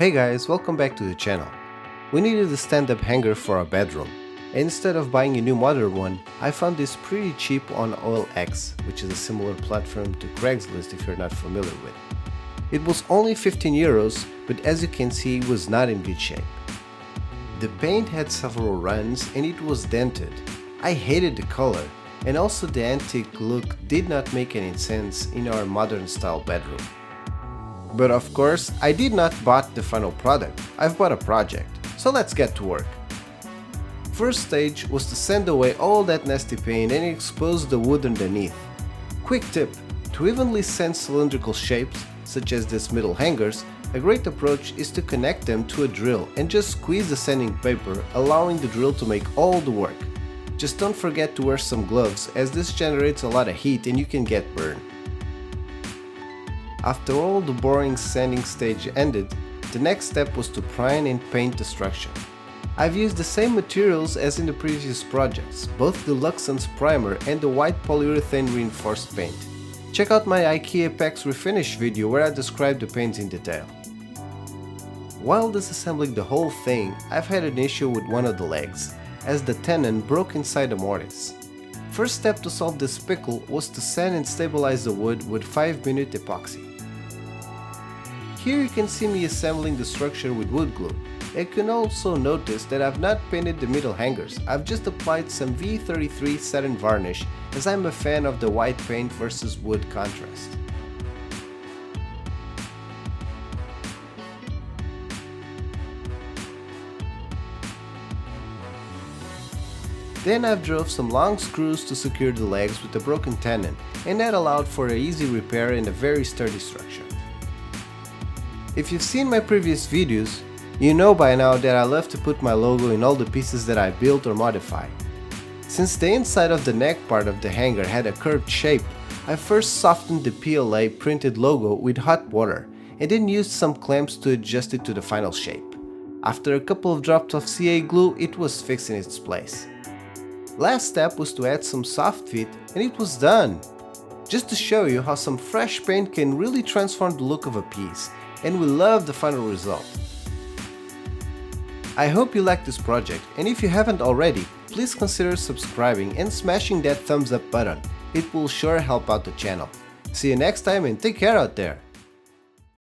Hey guys, welcome back to the channel. We needed a stand-up hanger for our bedroom. Instead of buying a new modern one, I found this pretty cheap on OLX, which is a similar platform to Craigslist if you're not familiar with. It was only 15 euros, but as you can see, it was not in good shape. The paint had several runs and it was dented. I hated the color, and also the antique look did not make any sense in our modern style bedroom. But of course, I did not bought the final product, I've bought a project, so let's get to work. First stage was to sand away all that nasty paint and expose the wood underneath. Quick tip, to evenly sand cylindrical shapes, such as these middle hangers, a great approach is to connect them to a drill and just squeeze the sanding paper, allowing the drill to make all the work. Just don't forget to wear some gloves, as this generates a lot of heat and you can get burned. After all the boring sanding stage ended, the next step was to prime and paint the structure. I've used the same materials as in the previous projects, both the Luxon's primer and the white polyurethane reinforced paint. Check out my IKEA PAX Refinish video where I describe the paints in detail. While disassembling the whole thing, I've had an issue with one of the legs, as the tenon broke inside the mortise. First step to solve this pickle was to sand and stabilize the wood with 5-minute epoxy. Here you can see me assembling the structure with wood glue. You can also notice that I've not painted the middle hangers, I've just applied some V33 satin varnish, as I'm a fan of the white paint versus wood contrast. Then I've drove some long screws to secure the legs with a broken tenon, and that allowed for an easy repair and a very sturdy structure. If you've seen my previous videos, you know by now that I love to put my logo in all the pieces that I built or modify. Since the inside of the neck part of the hanger had a curved shape, I first softened the PLA printed logo with hot water and then used some clamps to adjust it to the final shape. After a couple of drops of CA glue, it was fixed in its place. Last step was to add some soft fit and it was done! Just to show you how some fresh paint can really transform the look of a piece, and we love the final result. I hope you like this project, and if you haven't already, please consider subscribing and smashing that thumbs up button. It will sure help out the channel. See you next time and take care out there!